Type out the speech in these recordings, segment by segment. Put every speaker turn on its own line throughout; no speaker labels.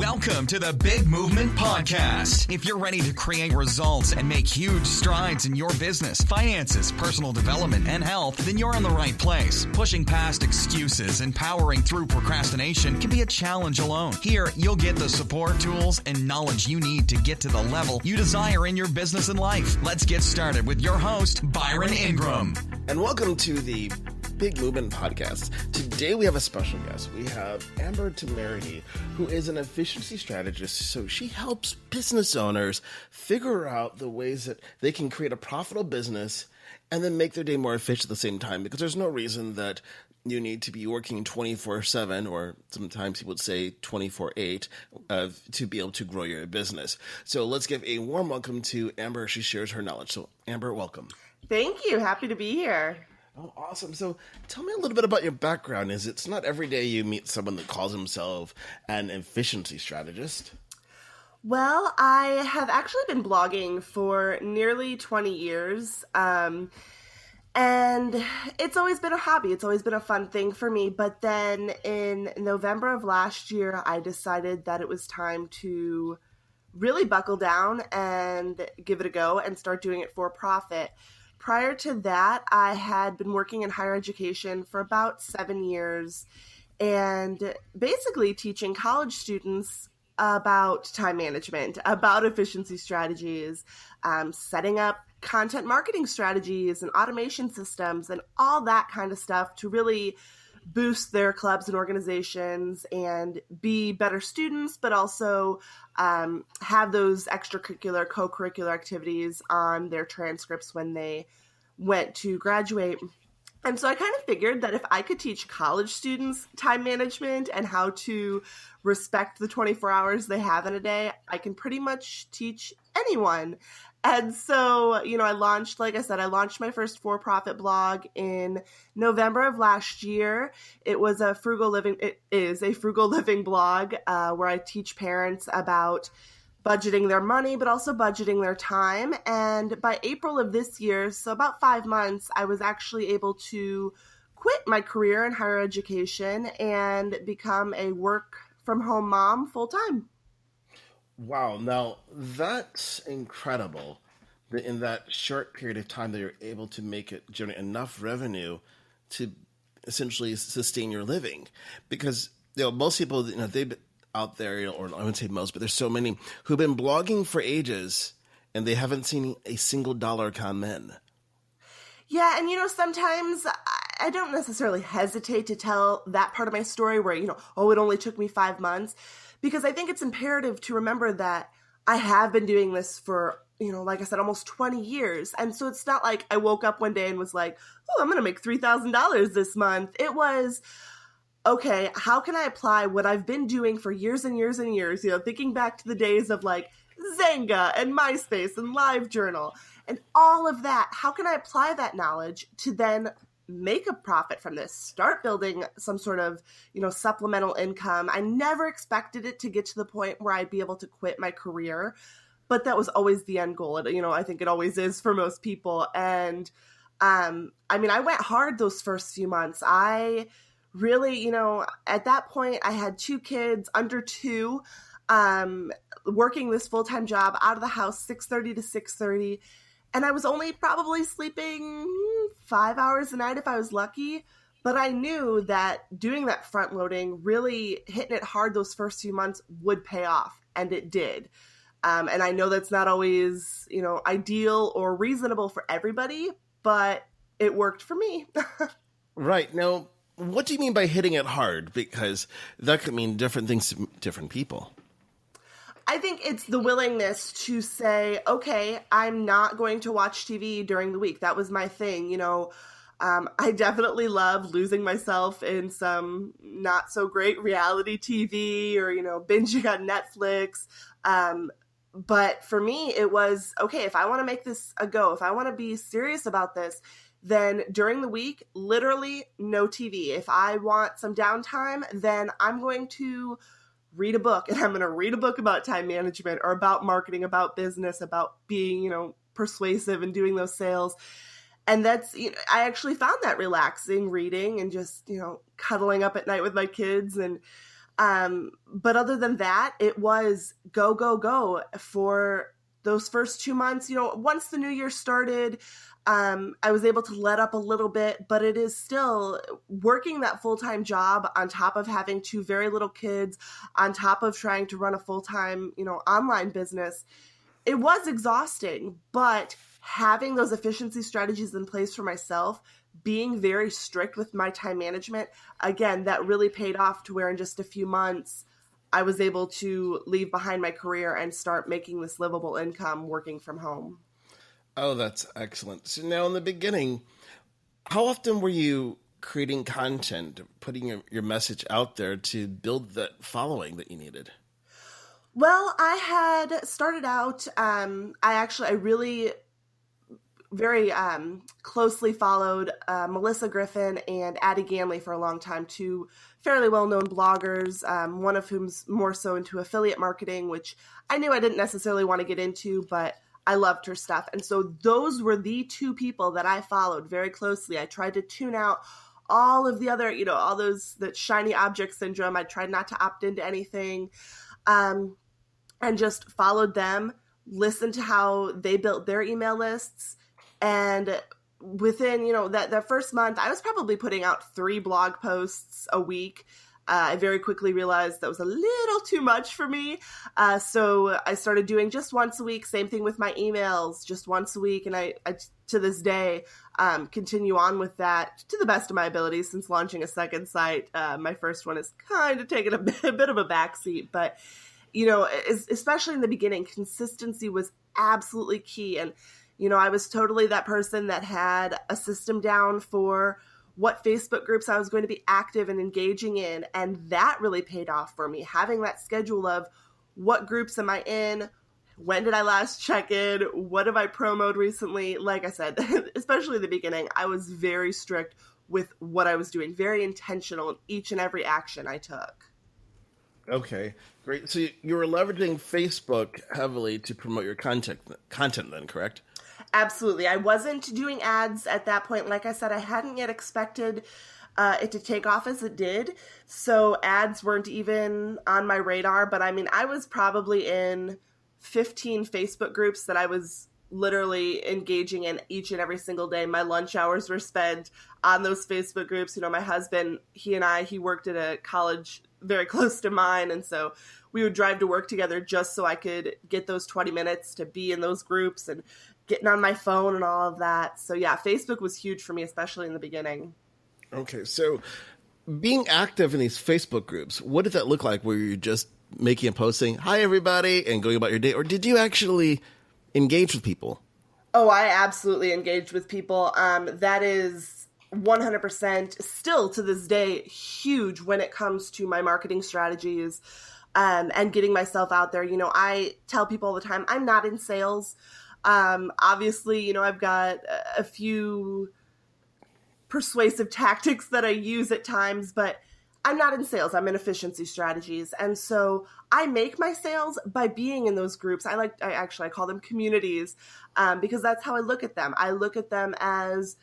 Welcome to the Big Movement Podcast. If you're ready to create results and make huge strides in your business, finances, personal development, and health, then you're in the right place. Pushing past excuses and powering through procrastination can be a challenge alone. Here, you'll get the support, tools, and knowledge you need to get to the level you desire in your business and life. Let's get started with your host, Byron Ingram.
And welcome to the Big Movement Podcast. Today we have a special guest. We have Temerity, who is an efficiency strategist. So she helps business owners figure out the ways that they can create a profitable business and then make their day more efficient at the same time. Because there's no reason that you need to be working 24/7, or sometimes people would say 24/8, to be able to grow your business. So let's give a warm welcome to Amber. She shares her knowledge. So Amber, welcome.
Thank you. Happy to be here.
Oh, awesome. So tell me a little bit about your background. It's not every day you meet someone that calls himself an efficiency strategist.
Well, I have actually been blogging for nearly 20 years. And it's always been a hobby. It's always been a fun thing for me. But then in November of last year, I decided that it was time to really buckle down and give it a go and start doing it for profit. Prior to that, I had been working in higher education for about 7 years and basically teaching college students about time management, about efficiency strategies, setting up content marketing strategies and automation systems and all that kind of stuff to really boost their clubs and organizations and be better students, but also have those extracurricular, co-curricular activities on their transcripts when they went to graduate. And so I kind of figured that if I could teach college students time management and how to respect the 24 hours they have in a day, I can pretty much teach anyone. And so, I launched my first for-profit blog in November of last year. It is a frugal living blog where I teach parents about budgeting their money, but also budgeting their time. And by April of this year, so about 5 months, I was actually able to quit my career in higher education and become a work-from-home mom full-time.
Wow. Now, that's incredible that in that short period of time that you're able to generate enough revenue to essentially sustain your living. Because, most people, they've been out there, or I wouldn't say most, but there's so many who've been blogging for ages and they haven't seen a single dollar come in.
Yeah. And, sometimes I don't necessarily hesitate to tell that part of my story where, it only took me 5 months, because I think it's imperative to remember that I have been doing this for, like I said, almost 20 years. And so it's not like I woke up one day and was like, oh, I'm going to make $3,000 this month. It was, okay, how can I apply what I've been doing for years and years and years, thinking back to the days of like Zanga and MySpace and LiveJournal and all of that. How can I apply that knowledge to then make a profit from this, start building some sort of, supplemental income? I never expected it to get to the point where I'd be able to quit my career, but that was always the end goal. I think it always is for most people. And, I went hard those first few months. I really, at that point I had 2 kids under 2, working this full-time job out of the house, 6:30 to 6:30. And I was only probably sleeping 5 hours a night if I was lucky. But I knew that doing that front loading, really hitting it hard those first few months would pay off. And it did. And I know that's not always, ideal or reasonable for everybody, but it worked for me.
Right. Now, what do you mean by hitting it hard? Because that could mean different things to different people.
I think it's the willingness to say, okay, I'm not going to watch TV during the week. That was my thing. I definitely love losing myself in some not so great reality TV or, binging on Netflix. But for me, it was, okay, if I want to make this a go, if I want to be serious about this, then during the week, literally no TV. If I want some downtime, then I'm going to read a book, and I'm going to read a book about time management or about marketing, about business, about being, persuasive and doing those sales. And that's, I actually found that relaxing reading and just, cuddling up at night with my kids. And But other than that, it was go, go, go for those first 2 months. Once the new year started, I was able to let up a little bit, but it is still working that full-time job on top of having two very little kids, on top of trying to run a full-time, online business. It was exhausting, but having those efficiency strategies in place for myself, being very strict with my time management, again, that really paid off to where in just a few months, I was able to leave behind my career and start making this livable income working from home.
Oh, that's excellent. So now in the beginning, how often were you creating content, putting your message out there to build that following that you needed?
Well, I had started out, I really very closely followed Melissa Griffin and Addie Ganley for a long time, two fairly well-known bloggers, one of whom's more so into affiliate marketing, which I knew I didn't necessarily want to get into, but I loved her stuff. And so those were the two people that I followed very closely. I tried to tune out all of the other, all those, that shiny object syndrome. I tried not to opt into anything, and just followed them, listened to how they built their email lists. And within, that first month, I was probably putting out 3 blog posts a week. I very quickly realized that was a little too much for me. So I started doing just once a week. Same thing with my emails, just once a week. And I to this day, continue on with that to the best of my abilities since launching a second site. My first one is kind of taking a bit of a backseat. But, especially in the beginning, consistency was absolutely key. And, I was totally that person that had a system down for what Facebook groups I was going to be active and engaging in. And that really paid off for me. Having that schedule of what groups am I in? When did I last check in? What have I promoted recently? Like I said, especially in the beginning, I was very strict with what I was doing, very intentional in each and every action I took.
Okay, great. So you were leveraging Facebook heavily to promote your content then, correct?
Absolutely. I wasn't doing ads at that point. Like I said, I hadn't yet expected it to take off as it did. So ads weren't even on my radar. But I was probably in 15 Facebook groups that I was literally engaging in each and every single day. My lunch hours were spent on those Facebook groups. My husband, he worked at a college very close to mine. And so we would drive to work together just so I could get those 20 minutes to be in those groups and getting on my phone and all of that. So yeah, Facebook was huge for me, especially in the beginning.
Okay, so being active in these Facebook groups, what did that look like? Were you just making a post saying, hi, everybody, and going about your day? Or did you actually engage with people?
Oh, I absolutely engaged with people. That is 100% still to this day huge when it comes to my marketing strategies and getting myself out there. I tell people all the time, I'm not in sales. Obviously, I've got a few persuasive tactics that I use at times, but I'm not in sales. I'm in efficiency strategies. And so I make my sales by being in those groups. I call them communities, because that's how I look at them. I look at them as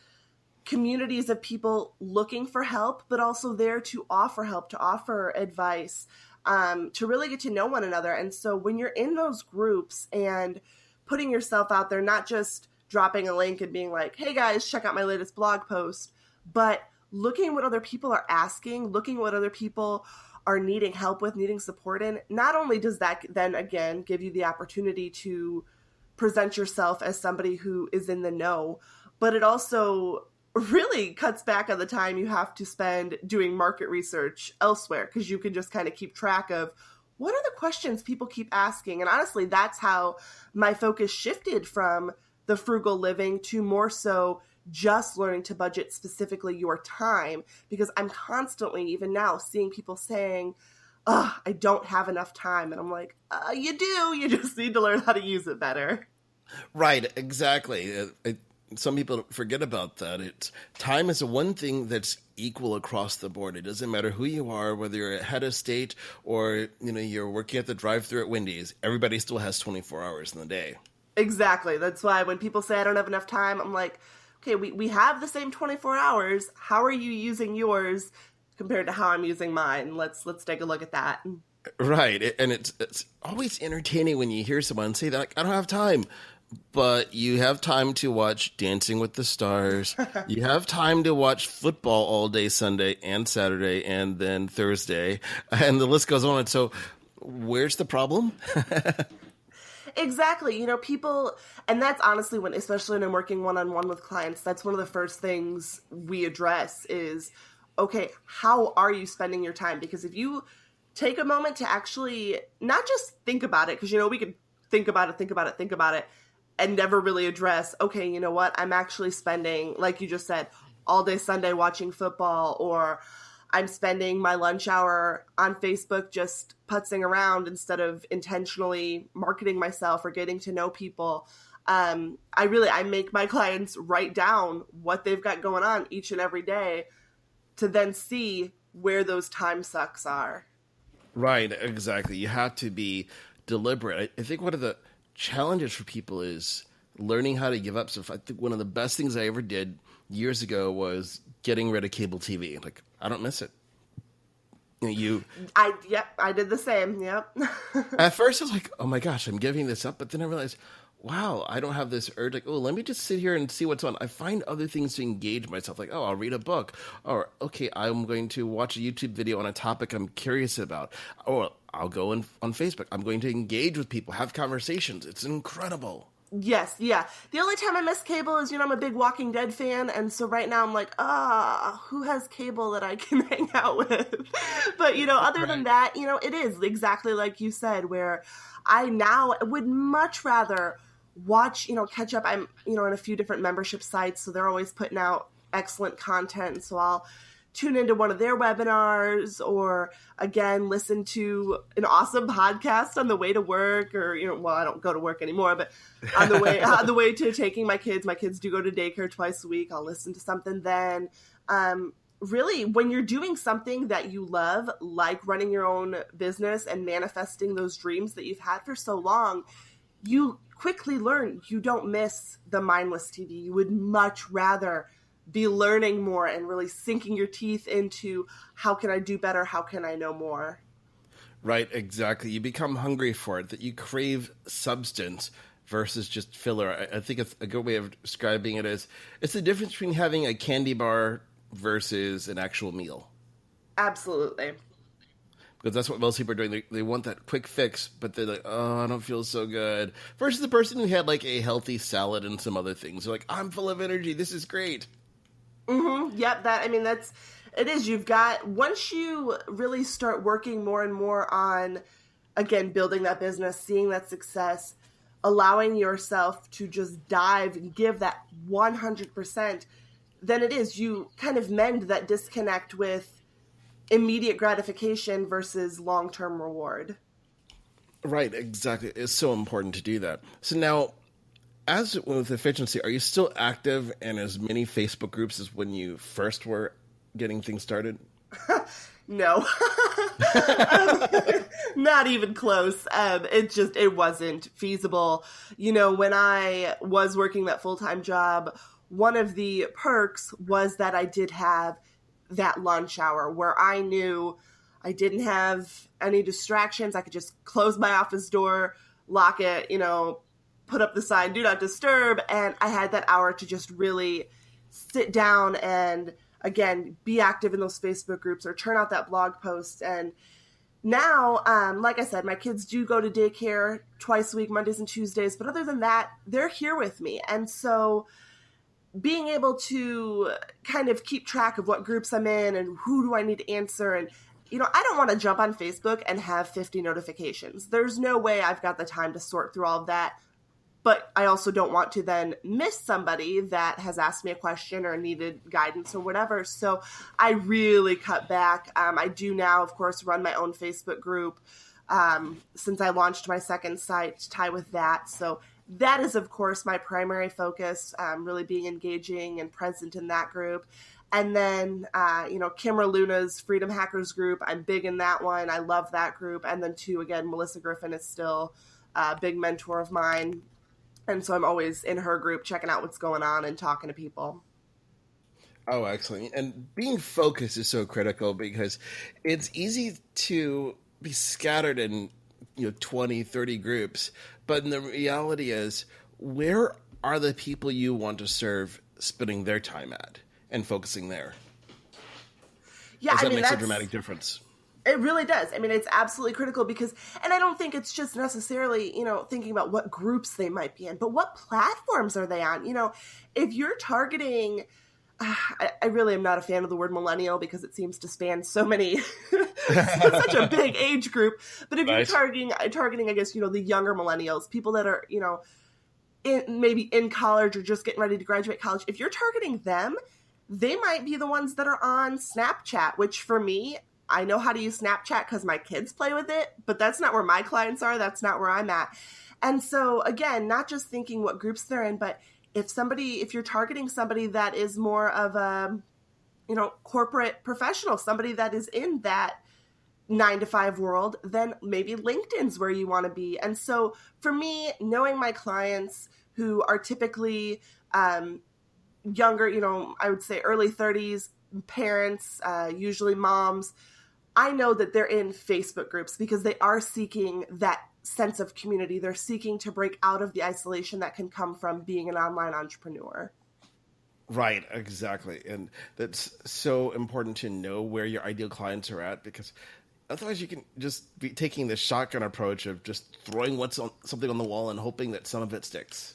communities of people looking for help, but also there to offer help, to offer advice, to really get to know one another. And so when you're in those groups and putting yourself out there, not just dropping a link and being like, hey guys, check out my latest blog post, but looking what other people are asking, looking what other people are needing help with, needing support in, not only does that then again give you the opportunity to present yourself as somebody who is in the know, but it also really cuts back on the time you have to spend doing market research elsewhere, because you can just kind of keep track of what are the questions people keep asking. And honestly, that's how my focus shifted from the frugal living to more so just learning to budget specifically your time, because I'm constantly, even now, seeing people saying, oh, I don't have enough time. And I'm like, you do. You just need to learn how to use it better.
Right, exactly. Some people forget about that. Time is the one thing that's equal across the board. It doesn't matter who you are, whether you're a head of state or you're working at the drive-thru at Wendy's. Everybody still has 24 hours in the day.
Exactly. That's why when people say I don't have enough time, I'm like, okay, we have the same 24 hours. How are you using yours compared to how I'm using mine. Let's take a look at that.
Right. And it's always entertaining when you hear someone say that, like, I don't have time. But you have time to watch Dancing with the Stars. You have time to watch football all day Sunday and Saturday and then Thursday. And the list goes on. And so where's the problem?
Exactly. You know, people, and that's honestly when, especially when I'm working one-on-one with clients, that's one of the first things we address is, okay, how are you spending your time? Because if you take a moment to actually not just think about it, because, you know, we could think about it, and never really address, okay, you know what, I'm actually spending, like you just said, all day Sunday watching football, or I'm spending my lunch hour on Facebook just putzing around instead of intentionally marketing myself or getting to know people. I make my clients write down what they've got going on each and every day to then see where those time sucks are.
Right, exactly. You have to be deliberate. I think one of the challenges for people is learning how to give up stuff. I think one of the best things I ever did years ago was getting rid of cable TV. Like, I don't miss it.
I did the same. Yep.
At first I was like, oh my gosh, I'm giving this up. But then I realized, wow, I don't have this urge. Like, oh, let me just sit here and see what's on. I find other things to engage myself. Like, oh, I'll read a book. Or, okay, I'm going to watch a YouTube video on a topic I'm curious about. Or I'll go on Facebook. I'm going to engage with people, have conversations. It's incredible.
Yes, yeah. The only time I miss cable is, you know, I'm a big Walking Dead fan, and so right now I'm like, who has cable that I can hang out with? But, you know, other than that, you know, it is exactly like you said, where I now would much rather watch, you know, catch up. I'm, you know, in a few different membership sites, so they're always putting out excellent content, so I'll tune into one of their webinars, or again, listen to an awesome podcast on the way to work, or, you know, well, I don't go to work anymore, but on the way to taking my kids do go to daycare twice a week. I'll listen to something then. Really, when you're doing something that you love, like running your own business and manifesting those dreams that you've had for so long, you quickly learn you don't miss the mindless TV. You would much rather be learning more and really sinking your teeth into how can I do better? How can I know more?
Right, exactly. You become hungry for it, that you crave substance versus just filler. I think it's a good way of describing it is it's the difference between having a candy bar versus an actual meal.
Absolutely.
Because that's what most people are doing. They want that quick fix, but they're like, oh, I don't feel so good. Versus the person who had like a healthy salad and some other things. They're like, I'm full of energy. This is great.
Mm-hmm. Yep. It is. You've got, once you really start working more and more on, again, building that business, seeing that success, allowing yourself to just dive and give that 100%, then it is, you kind of mend that disconnect with immediate gratification versus long-term reward.
Right. Exactly. It's so important to do that. So now, as with efficiency, are you still active in as many Facebook groups as when you first were getting things started?
No. Not even close. It wasn't feasible. You know, when I was working that full-time job, one of the perks was that I did have that lunch hour where I knew I didn't have any distractions. I could just close my office door, lock it, you know, put up the sign, do not disturb. And I had that hour to just really sit down and, again, be active in those Facebook groups or turn out that blog post. And now, like I said, my kids do go to daycare twice a week, Mondays and Tuesdays. But other than that, they're here with me. And so being able to kind of keep track of what groups I'm in and who do I need to answer. And, you know, I don't want to jump on Facebook and have 50 notifications. There's no way I've got the time to sort through all of that. But I also don't want to then miss somebody that has asked me a question or needed guidance or whatever. So I really cut back. I do now, of course, run my own Facebook group since I launched my second site to tie with that. So that is, of course, my primary focus, really being engaging and present in that group. And then, Kimra Luna's Freedom Hackers group, I'm big in that one. I love that group. And then, too, again, Melissa Griffin is still a big mentor of mine. And so I'm always in her group checking out what's going on and talking to people.
Oh, excellent. And being focused is so critical because it's easy to be scattered in 20, 30 groups, but the reality is where are the people you want to serve spending their time at and focusing there?
Yeah,
As
I
that
mean,
makes a
that's
dramatic difference.
it really does. I mean, it's absolutely critical because, and I don't think it's just necessarily, thinking about what groups they might be in, but what platforms are they on? If you're targeting, I really am not a fan of the word millennial because it seems to span so many, such a big age group. But if you're
Right.
targeting, I guess, the younger millennials, people that are, maybe in college or just getting ready to graduate college, if you're targeting them, they might be the ones that are on Snapchat, which for me, I know how to use Snapchat because my kids play with it, but that's not where my clients are. That's not where I'm at. And so again, not just thinking what groups they're in, but if you're targeting somebody that is more of a, corporate professional, somebody that is in that 9 to 5 world, then maybe LinkedIn's where you want to be. And so for me, knowing my clients who are typically younger, I would say early 30s, parents, usually moms, I know that they're in Facebook groups because they are seeking that sense of community. They're seeking to break out of the isolation that can come from being an online entrepreneur.
Right, exactly. And that's so important to know where your ideal clients are at because otherwise you can just be taking the shotgun approach of just throwing something on the wall and hoping that some of it sticks.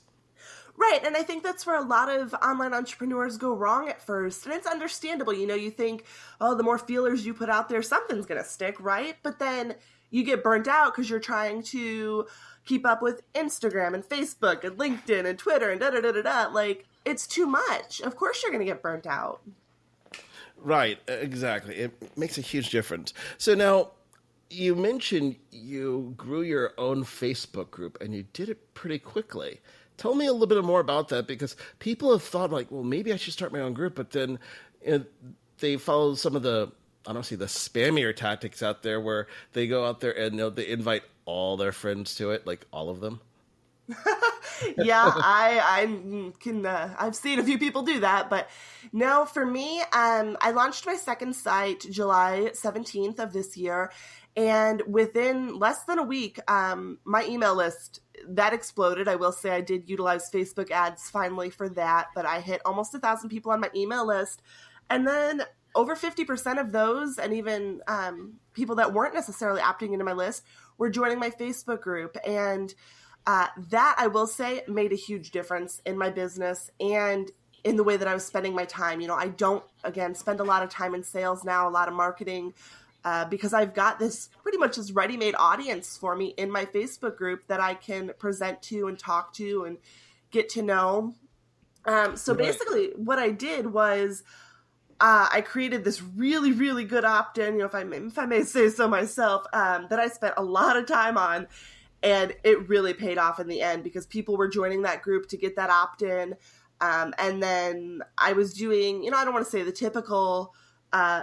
Right, and I think that's where a lot of online entrepreneurs go wrong at first, and it's understandable. You think, oh, the more feelers you put out there, something's going to stick, right? But then you get burnt out because you're trying to keep up with Instagram and Facebook and LinkedIn and Twitter and da-da-da-da-da. Like, it's too much. Of course you're going to get burnt out.
Right, exactly. It makes a huge difference. So now, you mentioned you grew your own Facebook group, and you did it pretty quickly. Tell me a little bit more about that because people have thought like, well, maybe I should start my own group, but then they follow some of the, I don't see the spammier tactics out there where they go out there and they invite all their friends to it, like all of them.
Yeah, I've seen a few people do that, but no, for me, I launched my second site July 17th of this year. And within less than a week, my email list, that exploded. I will say I did utilize Facebook ads finally for that, but I hit almost 1,000 people on my email list. And then over 50% of those, and even people that weren't necessarily opting into my list, were joining my Facebook group. And that, I will say, made a huge difference in my business and in the way that I was spending my time. I don't, again, spend a lot of time in sales now, a lot of marketing, because I've got this pretty much this ready-made audience for me in my Facebook group that I can present to and talk to and get to know. So basically what I did was I created this really, really good opt-in, if I may say so myself, that I spent a lot of time on. And it really paid off in the end because people were joining that group to get that opt-in. And then I was doing, I don't want to say the typical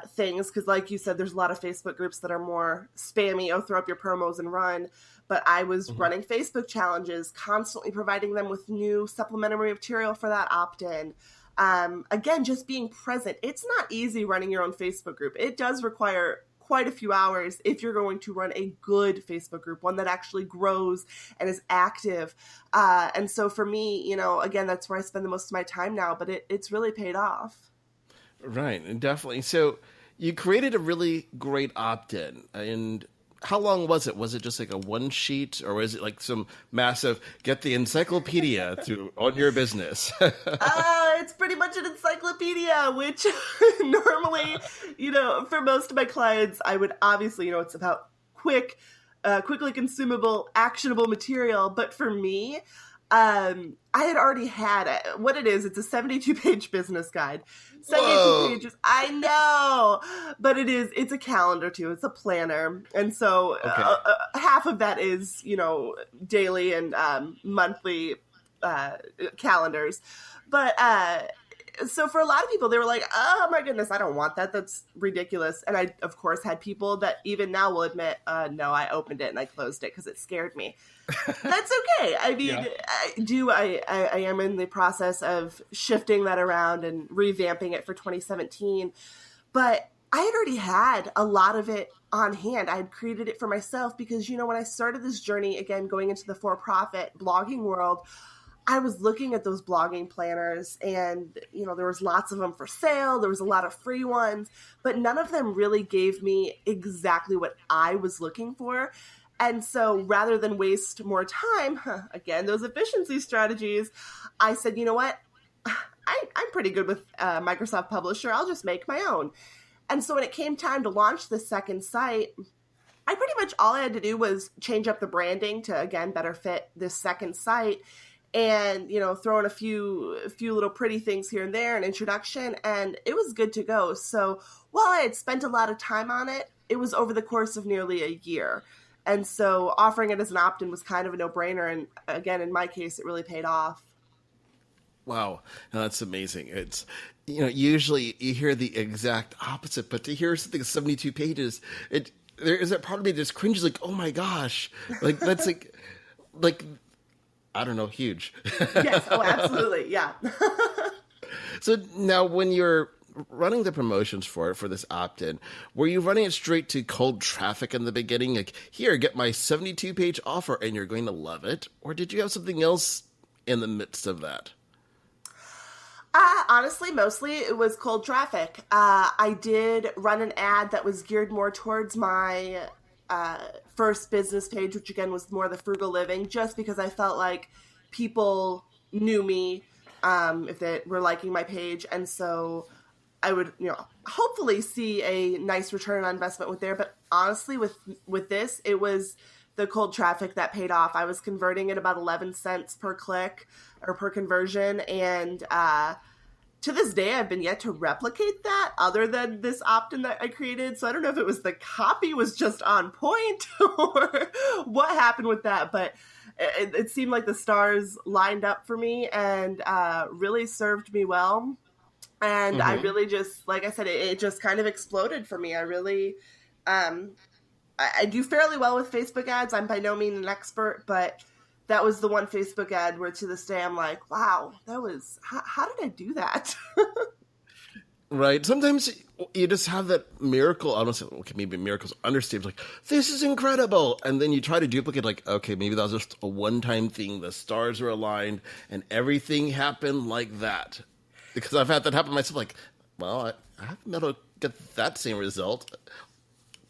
things because like you said, there's a lot of Facebook groups that are more spammy, throw up your promos and run. But I was running Facebook challenges, constantly providing them with new supplementary material for that opt-in. Again, just being present. It's not easy running your own Facebook group. It does require quite a few hours if you're going to run a good Facebook group, one that actually grows and is active. And so for me, again, that's where I spend the most of my time now, but it's really paid off.
Right, and definitely. So you created a really great opt-in, and how long was it? Was it just like a one sheet, or was it like some massive get the encyclopedia on your business?
It's pretty much an encyclopedia, which normally, for most of my clients, I would obviously, it's about quickly consumable, actionable material. But for me, I had already had it. What it is, it's a 72-page business guide. 72 pages. I know, but it's a calendar too. It's a planner. And so half of that is, daily and monthly calendars. But so for a lot of people, they were like, oh my goodness, I don't want that. That's ridiculous. And I, of course, had people that even now will admit, no, I opened it and I closed it because it scared me. That's okay. I mean, I am in the process of shifting that around and revamping it for 2017. But I had already had a lot of it on hand. I had created it for myself because, when I started this journey, again, going into the for-profit blogging world, I was looking at those blogging planners and, there was lots of them for sale. There was a lot of free ones, but none of them really gave me exactly what I was looking for. And so rather than waste more time, again, those efficiency strategies, I said, you know what? I'm pretty good with Microsoft Publisher. I'll just make my own. And so when it came time to launch the second site, I pretty much all I had to do was change up the branding to, again, better fit this second site and, throw in a few little pretty things here and there, an introduction, and it was good to go. So while I had spent a lot of time on it, it was over the course of nearly a year. And so offering it as an opt-in was kind of a no-brainer. And again, in my case, it really paid off.
Wow. No, that's amazing. It's, usually you hear the exact opposite, but to hear something 72 pages, there is that part of me that just cringes like, oh my gosh, like that's like, I don't know, huge.
Yes. Oh, absolutely. Yeah.
So now when you're running the promotions for this opt-in, were you running it straight to cold traffic in the beginning? Like, here, get my 72-page offer and you're going to love it. Or did you have something else in the midst of that?
Honestly, mostly it was cold traffic. I did run an ad that was geared more towards my first business page, which again was more the frugal living, just because I felt like people knew me if they were liking my page. And so I would, hopefully see a nice return on investment with there. But honestly, with this, it was the cold traffic that paid off. I was converting at about 11 cents per click or per conversion. And to this day, I've been yet to replicate that other than this opt-in that I created. So I don't know if it was the copy was just on point or what happened with that. But it seemed like the stars lined up for me and really served me well. And I really just, like I said, it just kind of exploded for me. I really, I do fairly well with Facebook ads. I'm by no means an expert, but that was the one Facebook ad where to this day I'm like, wow, that was, how did I do that?
Right. Sometimes you just have that miracle. I don't say, okay, maybe miracles understated. Like, this is incredible. And then you try to duplicate, like, okay, maybe that was just a one-time thing. The stars were aligned and everything happened like that. Because I've had that happen myself. Like, well, I haven't been able to get that same result.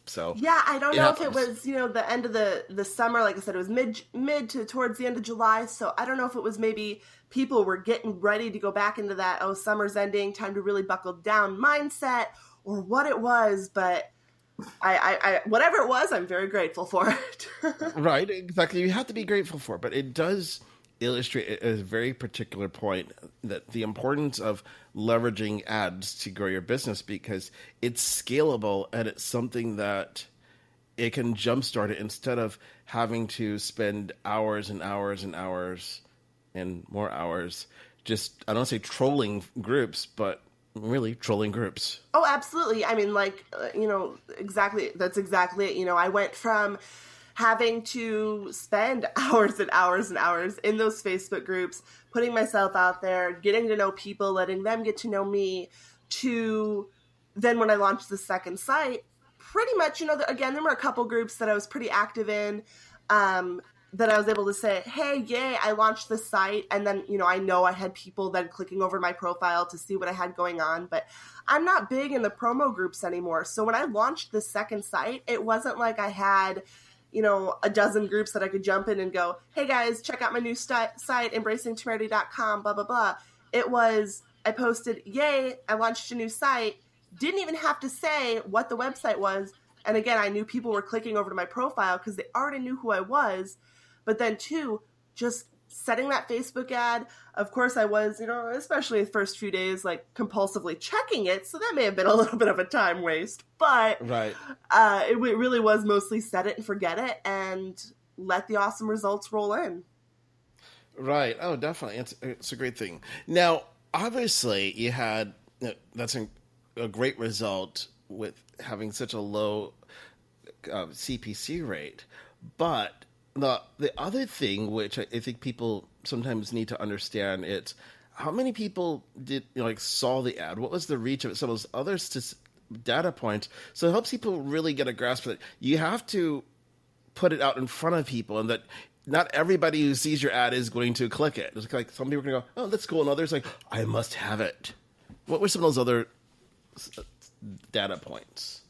So
yeah, I don't know if it was, the end of the summer. Like I said, it was mid to towards the end of July. So I don't know if it was maybe people were getting ready to go back into that, oh, summer's ending, time to really buckle down mindset, or what it was. But I whatever it was, I'm very grateful for it.
Right, exactly. You have to be grateful for it, but it does illustrate a very particular point, that the importance of leveraging ads to grow your business, because it's scalable and it's something that it can jumpstart it instead of having to spend hours and hours and hours and more hours just, I don't say trolling groups, but really trolling groups.
Oh, absolutely. I mean, like, exactly. That's exactly it. I went from having to spend hours and hours and hours in those Facebook groups, putting myself out there, getting to know people, letting them get to know me, to then when I launched the second site, pretty much, again, there were a couple groups that I was pretty active in, that I was able to say, hey, yay, I launched the site. And then, I know I had people then clicking over my profile to see what I had going on, but I'm not big in the promo groups anymore. So when I launched the second site, it wasn't like I had a dozen groups that I could jump in and go, hey guys, check out my new site, embracingtemerity.com, blah, blah, blah. It was, I posted, yay, I launched a new site, didn't even have to say what the website was. And again, I knew people were clicking over to my profile because they already knew who I was. But then two, just setting that Facebook ad. Of course, I was, especially the first few days, like compulsively checking it. So that may have been a little bit of a time waste, but
right.
It really was mostly set it and forget it and let the awesome results roll in.
Right. Oh, definitely. It's a great thing. Now, obviously you had that's a great result with having such a low CPC rate, but the other thing which I think people sometimes need to understand is how many people did saw the ad, what was the reach of it, some of those other data points, so it helps people really get a grasp of it. You have to put it out in front of people, and that not everybody who sees your ad is going to click it. It's like some people are going to go, oh, that's cool, and others like, I must have it. What were some of those other data points?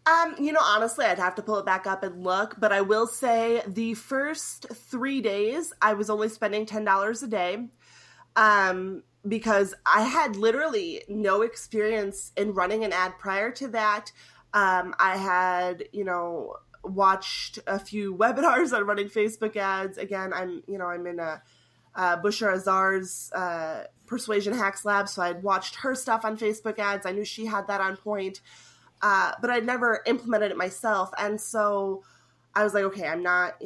Honestly, I'd have to pull it back up and look, but I will say the first 3 days, I was only spending $10 a day, because I had literally no experience in running an ad prior to that. I had, watched a few webinars on running Facebook ads. Again, I'm in a Busher Azar's Persuasion Hacks Lab, so I'd watched her stuff on Facebook ads. I knew she had that on point. But I'd never implemented it myself. And so I was like, okay, I'm not,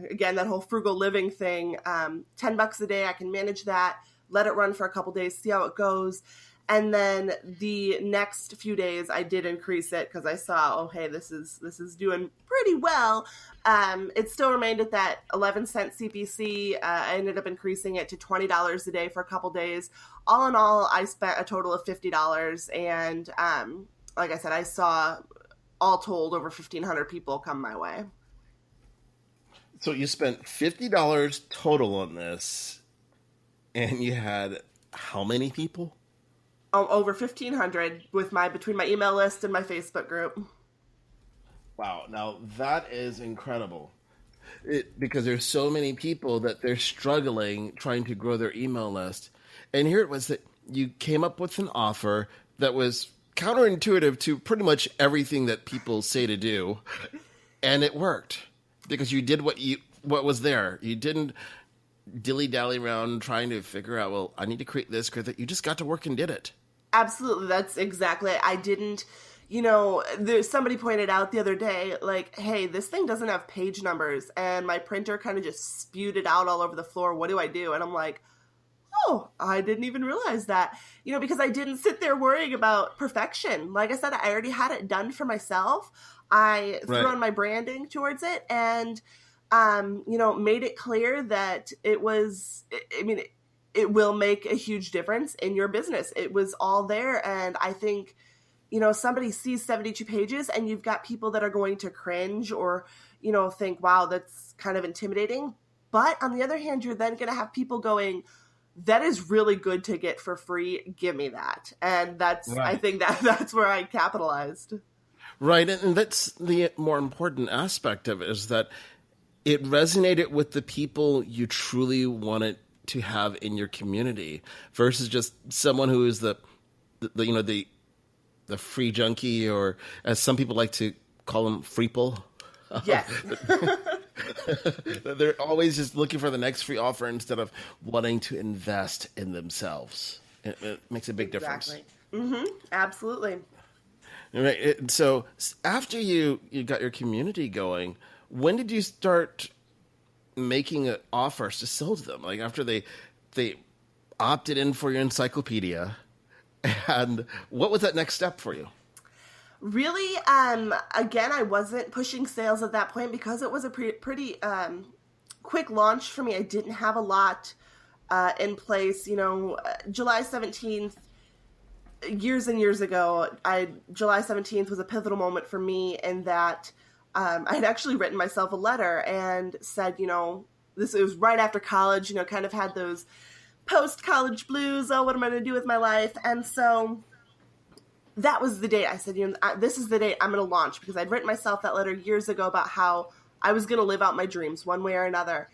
again, that whole frugal living thing, $10 a day, I can manage that, let it run for a couple days, see how it goes. And then the next few days I did increase it because I saw, oh, hey, this is doing pretty well. It still remained at that 11-cent CPC. I ended up increasing it to $20 a day for a couple days. All in all, I spent a total of $50. And, like I said, I saw, all told, over 1,500 people come my way.
So you spent $50 total on this, and you had how many people?
Oh, over 1,500 between my email list and my Facebook group.
Wow, now that is incredible. Because there's so many people that they're struggling trying to grow their email list. And here it was that you came up with an offer that was counterintuitive to pretty much everything that people say to do, and it worked because you did what was there. You didn't dilly-dally around trying to figure out, well, I need to create this, create that. You just got to work and did it.
Absolutely, that's exactly it. I didn't, somebody pointed out the other day, like, hey, this thing doesn't have page numbers, and my printer kind of just spewed it out all over the floor. What do I do? And I'm like, oh, I didn't even realize that, because I didn't sit there worrying about perfection. Like I said, I already had it done for myself. I threw on my branding towards it and, made it clear that it will make a huge difference in your business. It was all there. And I think, somebody sees 72 pages and you've got people that are going to cringe or, think, wow, that's kind of intimidating. But on the other hand, you're then going to have people going, that is really good to get for free. Give me that. And that's, I think that's where I capitalized.
Right. And that's the more important aspect of it, is that it resonated with the people you truly wanted to have in your community versus just someone who is the free junkie, or as some people like to call them, freeple.
Yes.
They're always just looking for the next free offer instead of wanting to invest in themselves. It makes a big difference.
Mm-hmm. Absolutely.
Right. So after you got your community going, when did you start making offers to sell to them? Like after they opted in for your encyclopedia, and what was that next step for you?
Really, again, I wasn't pushing sales at that point because it was a pretty quick launch for me. I didn't have a lot in place. July 17th, years and years ago, July 17th was a pivotal moment for me in that I had actually written myself a letter and said, it was right after college, kind of had those post-college blues. Oh, what am I going to do with my life? And so that was the day I said, this is the day I'm going to launch, because I'd written myself that letter years ago about how I was going to live out my dreams one way or another.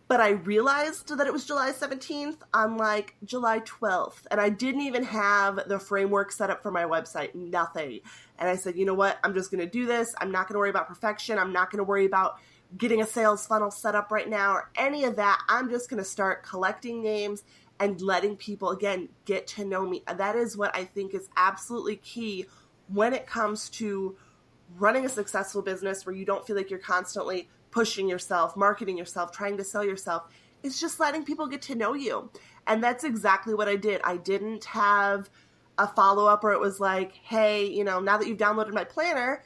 But I realized that it was July 17th on like July 12th. And I didn't even have the framework set up for my website, nothing. And I said, you know what? I'm just going to do this. I'm not going to worry about perfection. I'm not going to worry about getting a sales funnel set up right now or any of that. I'm just going to start collecting names and letting people, again, get to know me. That is what I think is absolutely key when it comes to running a successful business where you don't feel like you're constantly pushing yourself, marketing yourself, trying to sell yourself. is just letting people get to know you. And that's exactly what I did. I didn't have a follow-up where it was like, hey, you know, now that you've downloaded my planner,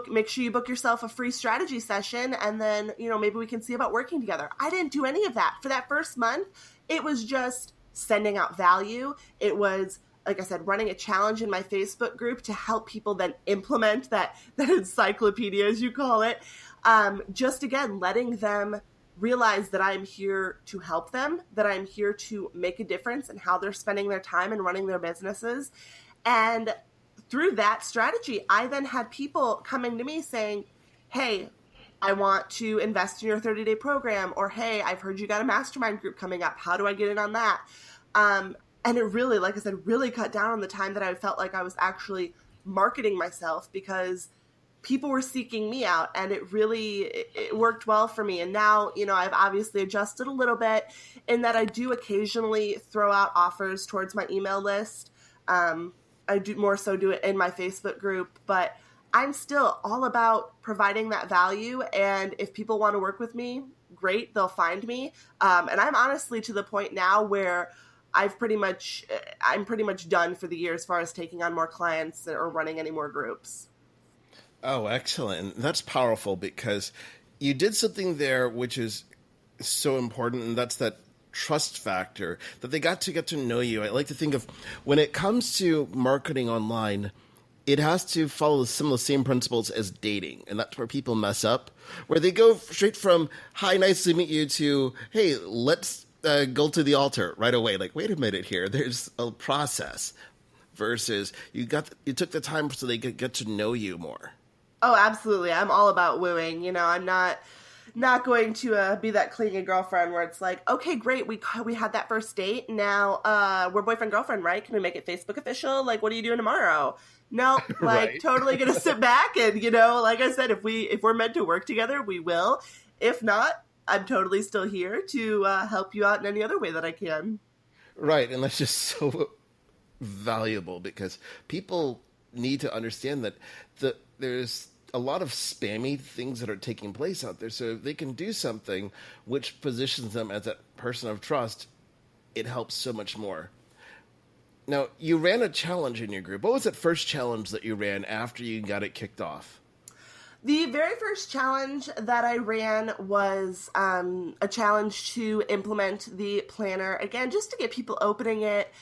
make sure you book yourself a free strategy session, and then, you know, maybe we can see about working together. I didn't do any of that. For that first month, it was just sending out value. It was, like I said, running a challenge in my Facebook group to help people then implement that encyclopedia, as you call it. Just, again, letting them realize that I'm here to help them, that I'm here to make a difference in how they're spending their time and running their businesses. And through that strategy, I then had people coming to me saying, hey, I want to invest in your 30-day program, or hey, I've heard you got a mastermind group coming up. How do I get in on that? And it really, like I said, really cut down on the time that I felt like I was actually marketing myself, because people were seeking me out, and it worked well for me. And now, you know, I've obviously adjusted a little bit in that I do occasionally throw out offers towards my email list. I do more so do it in my Facebook group, but I'm still all about providing that value. And if people want to work with me, great, they'll find me. And I'm honestly to the point now where I'm pretty much done for the year as far as taking on more clients or running any more groups.
Oh, excellent. That's powerful, because you did something there which is so important, and that's that trust factor, that they got to get to know you. I like to think of, when it comes to marketing online, it has to follow some of the same principles as dating. And that's where people mess up, where they go straight from, hi, nice to meet you, to, hey, let's go to the altar right away. Like, wait a minute here. There's a process, versus you took the time so they could get to know you more.
Oh, absolutely. I'm all about wooing. You know, I'm not going to be that clingy girlfriend where it's like, okay, great, we had that first date. Now we're boyfriend girlfriend, right? Can we make it Facebook official? Like, what are you doing tomorrow? No, like right. Totally gonna sit back and, you know, like I said, if we're meant to work together, we will. If not, I'm totally still here to help you out in any other way that I can.
Right, and that's just so valuable, because people need to understand that there's a lot of spammy things that are taking place out there. So if they can do something which positions them as that person of trust, it helps so much more. Now, you ran a challenge in your group. What was that first challenge that you ran after you got it kicked off?
The very first challenge that I ran was a challenge to implement the planner. Again, just to get people opening it,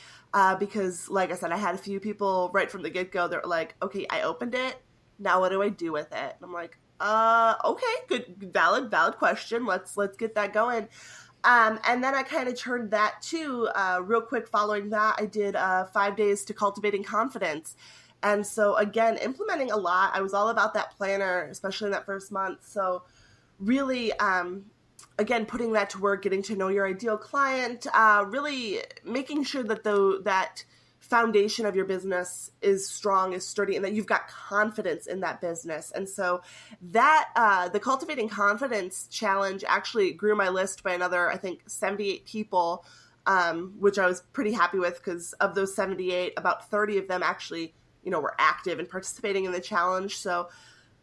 because, like I said, I had a few people right from the get-go that were like, okay, I opened it. Now what do I do with it? And I'm like, okay, good, valid question. Let's get that going. And then I kind of turned that to, real quick following that, I did 5 days to cultivating confidence. And so again, implementing a lot. I was all about that planner, especially in that first month. So really, again, putting that to work, getting to know your ideal client, really making sure that that foundation of your business is strong, is sturdy, and that you've got confidence in that business. And so that the Cultivating Confidence Challenge actually grew my list by another, I think, 78 people, which I was pretty happy with, because of those 78, about 30 of them actually, you know, were active and participating in the challenge. So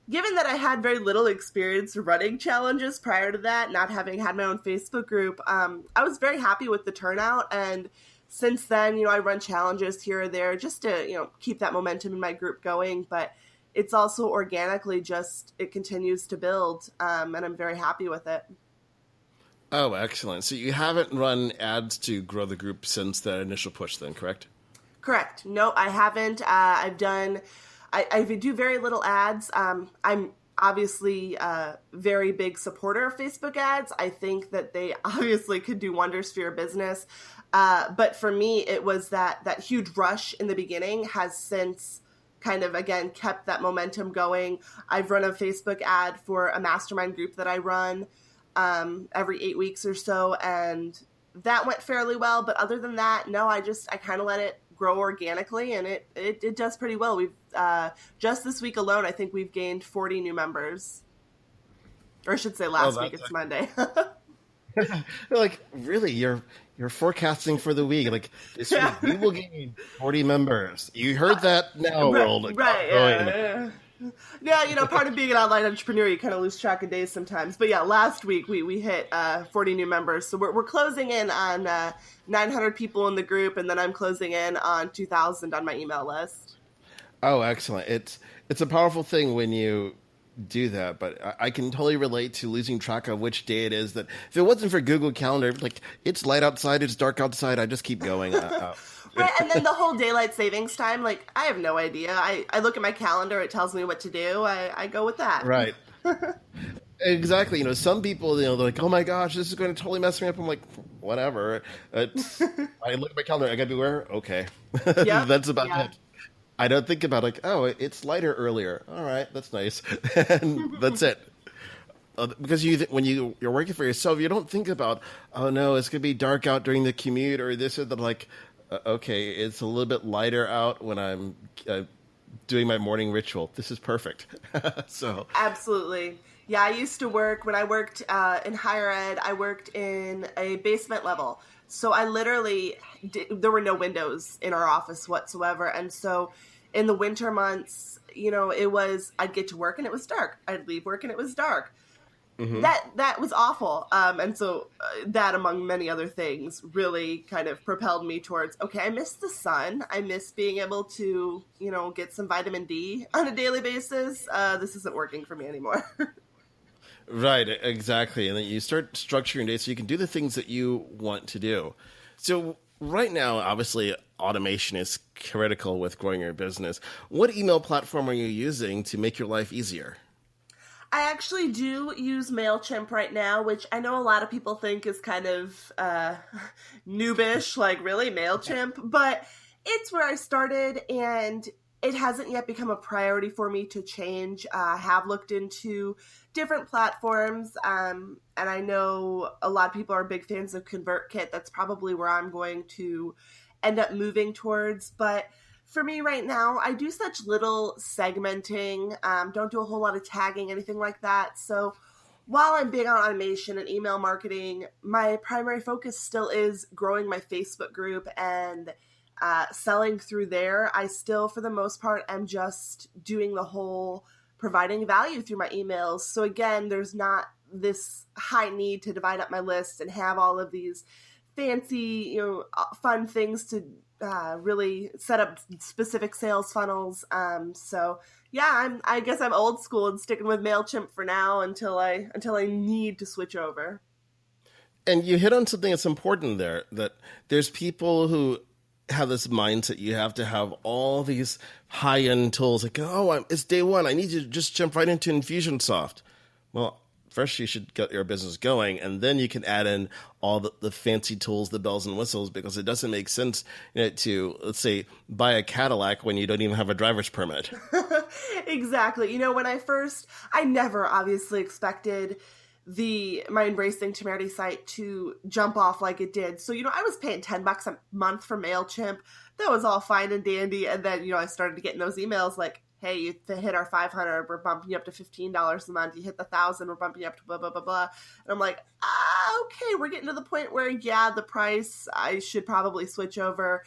given that I had very little experience running challenges prior to that, not having had my own Facebook group, I was very happy with the turnout. And since then, you know, I run challenges here or there just to, you know, keep that momentum in my group going. But it's also organically it continues to build, and I'm very happy with it.
Oh, excellent. So you haven't run ads to grow the group since the initial push then, correct?
Correct. No, I haven't. I do very little ads. I'm obviously a very big supporter of Facebook ads. I think that they obviously could do wonders for your business. But for me, it was that huge rush in the beginning has since kind of, again, kept that momentum going. I've run a Facebook ad for a mastermind group that I run every 8 weeks or so, and that went fairly well. But other than that, no, I kind of let it grow organically, and it does pretty well. We've just this week alone, I think we've gained 40 new members. Or I should say last week, it's Monday.
Like, really, you're forecasting for the week. Like, this week we will gain 40 members. You heard that now, world.
Right, yeah. Yeah, part of being an online entrepreneur, you kind of lose track of days sometimes. But yeah, last week we hit 40 new members. So we're closing in on 900 people in the group, and then I'm closing in on 2,000 on my email list.
Oh, excellent. It's a powerful thing when you do that, but I can totally relate to losing track of which day it is. That if it wasn't for Google Calendar, like it's light outside, it's dark outside, I just keep going.
Right, and then the whole daylight savings time, like, I have no idea. I look at my calendar, it tells me what to do. I go with that.
Right. Exactly. Some people, they're like, oh my gosh, this is going to totally mess me up. I'm like, whatever. I look at my calendar, I got to be where? Okay.
Yep.
That's about it. I don't think about like, oh, it's lighter earlier. All right, that's nice. And that's it. Because when you're working for yourself, you don't think about, oh no, it's going to be dark out during the commute or this or that. Like, okay, it's a little bit lighter out when I'm doing my morning ritual. This is perfect. So
Absolutely. Yeah, I used to work, when I worked in higher ed, I worked in a basement level. So I literally, there were no windows in our office whatsoever. And so in the winter months, I'd get to work and it was dark. I'd leave work and it was dark. Mm-hmm. That was awful. And so that, among many other things, really kind of propelled me towards, okay, I miss the sun. I miss being able to, get some vitamin D on a daily basis. This isn't working for me anymore.
Right, exactly. And then you start structuring your day so you can do the things that you want to do. So right now, obviously, automation is critical with growing your business. What email platform are you using to make your life easier?
I actually do use MailChimp right now, which I know a lot of people think is kind of noobish, like, really, MailChimp? But it's where I started, and it hasn't yet become a priority for me to change. I have looked into different platforms, and I know a lot of people are big fans of ConvertKit. That's probably where I'm going to end up moving towards. But for me right now, I do such little segmenting, don't do a whole lot of tagging, anything like that. So while I'm big on automation and email marketing, my primary focus still is growing my Facebook group and selling through there. I still, for the most part, am just doing the whole providing value through my emails. So again, there's not this high need to divide up my list and have all of these fancy, fun things to really set up specific sales funnels. So yeah, I guess I'm old school and sticking with MailChimp for now until I need to switch over.
And you hit on something that's important there, that there's people who have this mindset you have to have all these high-end tools. Like, it's day one, I need to just jump right into Infusionsoft. Well, first you should get your business going, and then you can add in all the fancy tools, the bells and whistles, because it doesn't make sense to, let's say, buy a Cadillac when you don't even have a driver's permit.
Exactly. When I never obviously expected my Embracing Temerity site to jump off like it did. So, I was paying $10 a month for MailChimp. That was all fine and dandy. And then, I started getting those emails like, hey, you hit our 500, we're bumping you up to $15 a month. You hit the 1,000, we're bumping you up to blah, blah, blah, blah. And I'm like, okay, we're getting to the point where, the price, I should probably switch over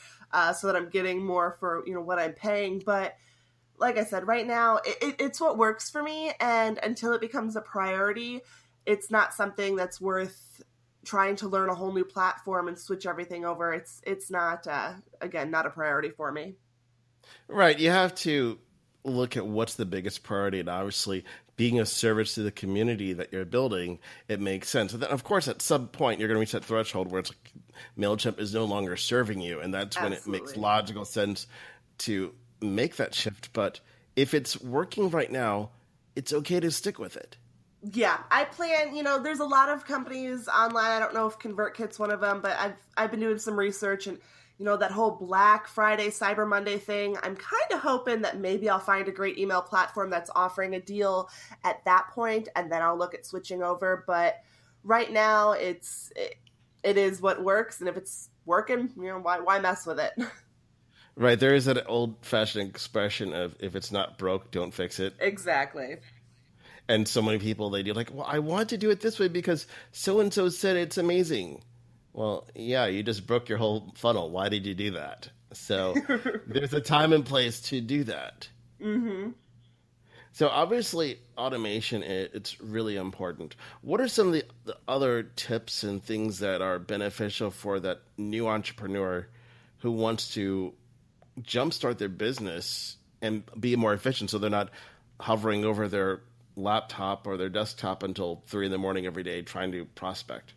so that I'm getting more for, what I'm paying. But like I said, right now, it's what works for me. And until it becomes a priority, it's not something that's worth trying to learn a whole new platform and switch everything over. It's not, again, not a priority for me.
Right. You have to look at what's the biggest priority, and obviously being a service to the community that you're building, it makes sense. And then, of course, at some point, you're going to reach that threshold where it's like MailChimp is no longer serving you, and that's when it makes logical sense to make that shift. But if it's working right now, it's okay to stick with it.
Yeah, I plan, there's a lot of companies online. I don't know if ConvertKit's one of them, but I've been doing some research, and that whole Black Friday, Cyber Monday thing, I'm kind of hoping that maybe I'll find a great email platform that's offering a deal at that point, and then I'll look at switching over. But right now, it is what works, and if it's working, why mess with it?
Right, there is that old-fashioned expression of, if it's not broke, don't fix it.
Exactly.
And so many people, they do like, well, I want to do it this way because so-and-so said it's amazing. Well, yeah, you just broke your whole funnel. Why did you do that? So there's a time and place to do that. Mm-hmm. So obviously, automation it's really important. What are some of the other tips and things that are beneficial for that new entrepreneur who wants to jumpstart their business and be more efficient, so they're not hovering over their laptop or their desktop until 3 in the morning every day trying to prospect?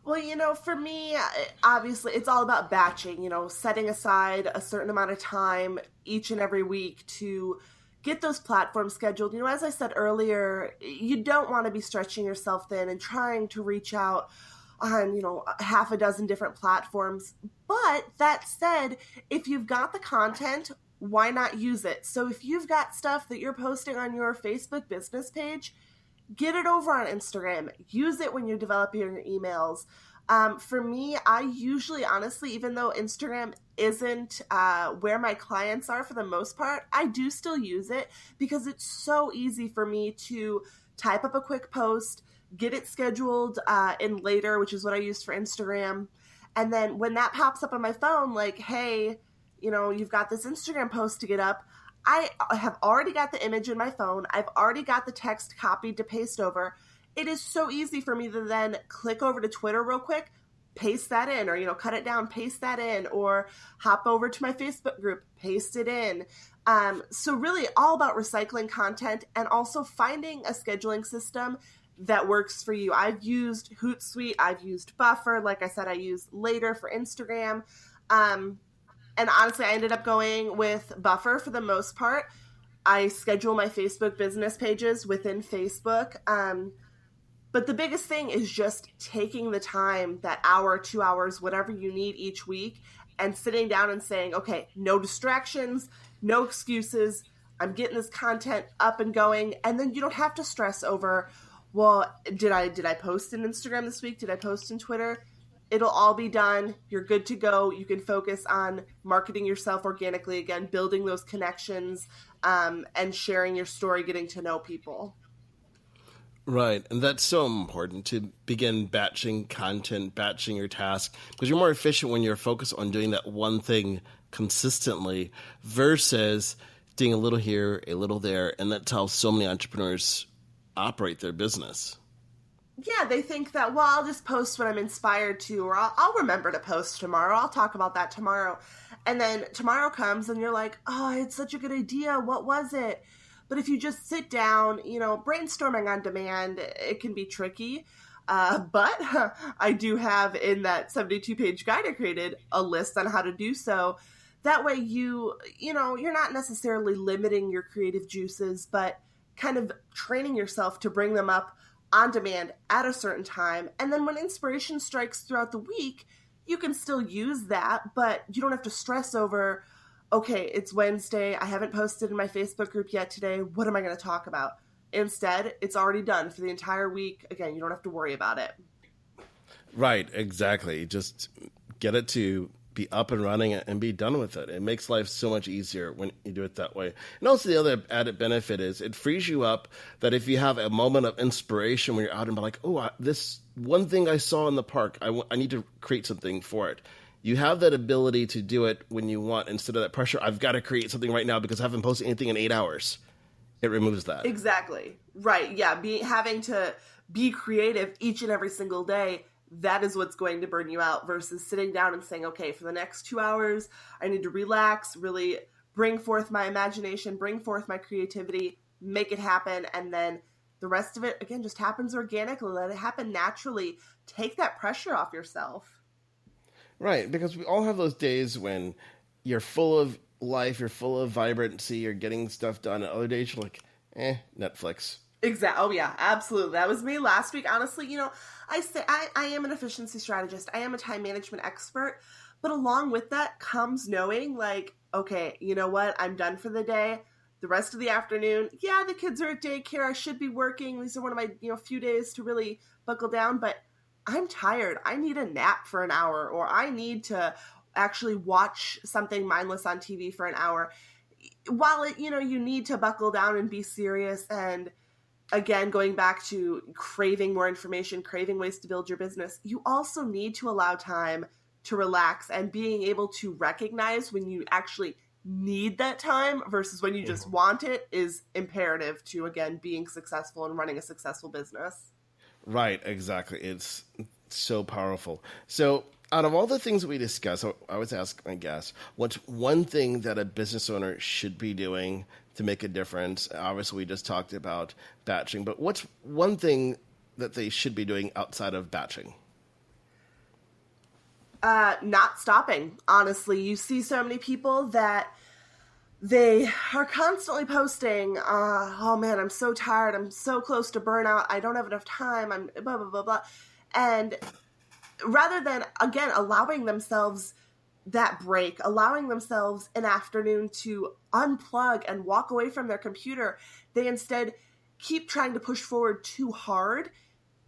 Well, for me, obviously, it's all about batching, setting aside a certain amount of time each and every week to get those platforms scheduled. As I said earlier, you don't want to be stretching yourself thin and trying to reach out on, half a dozen different platforms. But that said, if you've got the content, why not use it? So if you've got stuff that you're posting on your Facebook business page, get it over on Instagram. Use it when you're developing your emails. For me, I usually, honestly, even though Instagram isn't where my clients are for the most part, I do still use it because it's so easy for me to type up a quick post, get it scheduled in later, which is what I use for Instagram. And then when that pops up on my phone, like, hey, you've got this Instagram post to get up, I have already got the image in my phone. I've already got the text copied to paste over. It is so easy for me to then click over to Twitter real quick, paste that in, or, cut it down, paste that in, or hop over to my Facebook group, paste it in. So really all about recycling content and also finding a scheduling system that works for you. I've used Hootsuite. I've used Buffer. Like I said, I use Later for Instagram. And honestly, I ended up going with Buffer for the most part. I schedule my Facebook business pages within Facebook. But the biggest thing is just taking the time, that hour, 2 hours, whatever you need each week, and sitting down and saying, okay, no distractions, no excuses. I'm getting this content up and going. And then you don't have to stress over, well, did I post in Instagram this week? Did I post in Twitter? It'll all be done. You're good to go. You can focus on marketing yourself organically again, building those connections, and sharing your story, getting to know people.
Right. And that's so important to begin batching content, batching your task, because you're more efficient when you're focused on doing that one thing consistently versus doing a little here, a little there. And that's how so many entrepreneurs operate their business.
Yeah, they think that, well, I'll just post when I'm inspired to, or I'll remember to post tomorrow. I'll talk about that tomorrow. And then tomorrow comes and you're like, oh, it's such a good idea. What was it? But if you just sit down, brainstorming on demand, it can be tricky. But I do have in that 72-page guide I created a list on how to do so. That way you're not necessarily limiting your creative juices, but kind of training yourself to bring them up on demand at a certain time. And then when inspiration strikes throughout the week, you can still use that, but you don't have to stress over, okay, it's Wednesday, I haven't posted in my Facebook group yet today, what am I going to talk about? Instead, it's already done for the entire week. Again, you don't have to worry about it.
Right, exactly. Just get it to be up and running and be done with it. It makes life so much easier when you do it that way. And also the other added benefit is it frees you up that if you have a moment of inspiration when you're out and be like, oh, this one thing I saw in the park, I need to create something for it. You have that ability to do it when you want instead of that pressure, I've got to create something right now because I haven't posted anything in 8 hours. It removes that.
Exactly. Right. Yeah. Having to be creative each and every single day, that is what's going to burn you out versus sitting down and saying, okay, for the next 2 hours, I need to relax, really bring forth my imagination, bring forth my creativity, make it happen. And then the rest of it, again, just happens organically. Let it happen naturally. Take that pressure off yourself.
Right. Because we all have those days when you're full of life, you're full of vibrancy, you're getting stuff done. And other days you're like, Netflix.
Exactly. Oh yeah, absolutely. That was me last week. Honestly, I say I am an efficiency strategist. I am a time management expert, but along with that comes knowing like, okay, you know what? I'm done for the day. The rest of the afternoon, yeah, the kids are at daycare. I should be working. These are one of my, few days to really buckle down, but I'm tired. I need a nap for an hour, or I need to actually watch something mindless on TV for an hour. While you need to buckle down and be serious, and again, going back to craving more information, craving ways to build your business, you also need to allow time to relax and being able to recognize when you actually need that time versus when you just want it is imperative to, again, being successful and running a successful business.
Right, exactly. It's so powerful. So out of all the things that we discuss, I always ask my guests, what's one thing that a business owner should be doing to make a difference? Obviously, we just talked about batching, but what's one thing that they should be doing outside of batching?
Not stopping. Honestly, you see so many people that they are constantly posting, oh man, I'm so tired. I'm so close to burnout. I don't have enough time. I'm blah, blah, blah, blah. And rather than, again, allowing themselves that break, allowing themselves an afternoon to unplug and walk away from their computer, they instead keep trying to push forward too hard,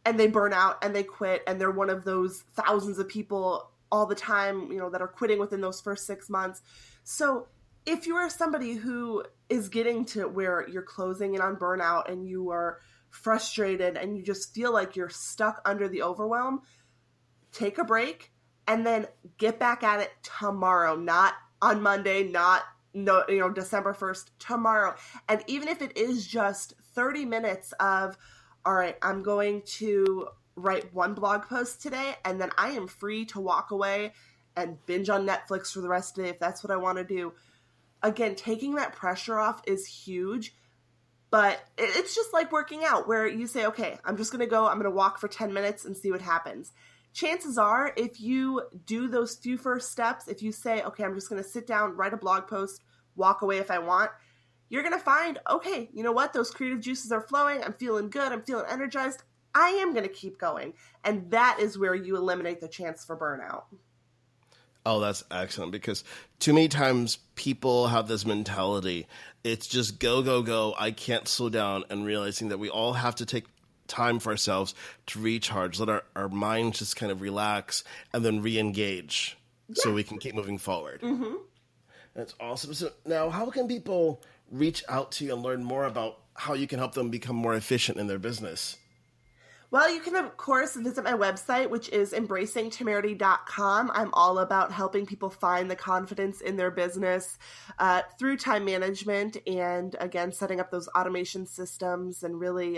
and they burn out and they quit, and they're one of those thousands of people all the time, that are quitting within those first 6 months. So if you are somebody who is getting to where you're closing in on burnout and you are frustrated and you just feel like you're stuck under the overwhelm, take a break and then get back at it tomorrow, not on Monday, not December 1st, tomorrow. And even if it is just 30 minutes of, all right, I'm going to write one blog post today, and then I am free to walk away and binge on Netflix for the rest of the day if that's what I want to do. Again, taking that pressure off is huge, but it's just like working out where you say, okay, I'm just going to walk for 10 minutes and see what happens. Chances are, if you do those few first steps, if you say, okay, I'm just going to sit down, write a blog post, walk away if I want, you're going to find, okay, you know what? Those creative juices are flowing. I'm feeling good. I'm feeling energized. I am going to keep going. And that is where you eliminate the chance for burnout.
Oh, that's excellent, because too many times people have this mentality. It's just go, go, go. I can't slow down, and realizing that we all have to take time for ourselves to recharge, let our minds just kind of relax and then re-engage so we can keep moving forward. Mm-hmm. That's awesome. So now how can people reach out to you and learn more about how you can help them become more efficient in their business?
Well, you can, of course, visit my website, which is embracingtemerity.com. I'm all about helping people find the confidence in their business through time management and, again, setting up those automation systems and really,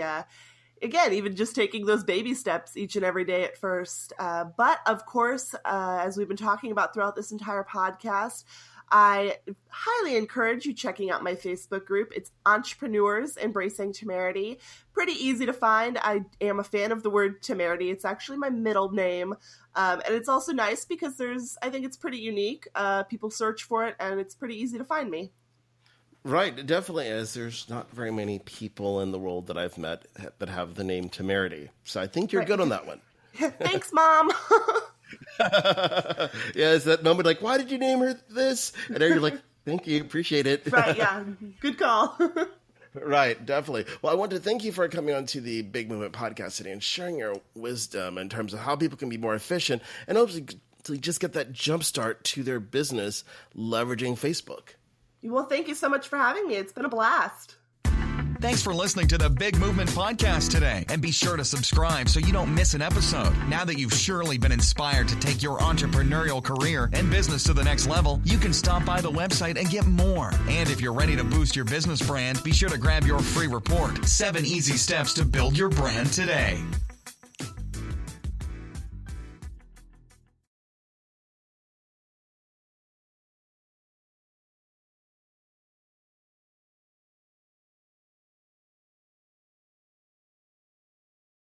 again, even just taking those baby steps each and every day at first. But, of course, as we've been talking about throughout this entire podcast, I highly encourage you checking out my Facebook group. It's Entrepreneurs Embracing Temerity. Pretty easy to find. I am a fan of the word temerity. It's actually my middle name. And it's also nice because I think it's pretty unique. People search for it and it's pretty easy to find me.
Right, it definitely is. There's not very many people in the world that I've met that have the name Temerity. So I think you're good on that one.
Thanks, Mom.
Yeah, it's that moment like, why did you name her this? And then you're like, thank you, appreciate it.
Right, yeah, good call.
Right, definitely. Well, I want to thank you for coming on to the Big Movement podcast today and sharing your wisdom in terms of how people can be more efficient and hopefully to just get that jump start to their business leveraging Facebook.
Well, thank you so much for having me. It's been a blast.
Thanks for listening to the Big Movement Podcast today. And be sure to subscribe so you don't miss an episode. Now that you've surely been inspired to take your entrepreneurial career and business to the next level, you can stop by the website and get more. And if you're ready to boost your business brand, be sure to grab your free report, 7 Easy Steps to Build Your Brand Today.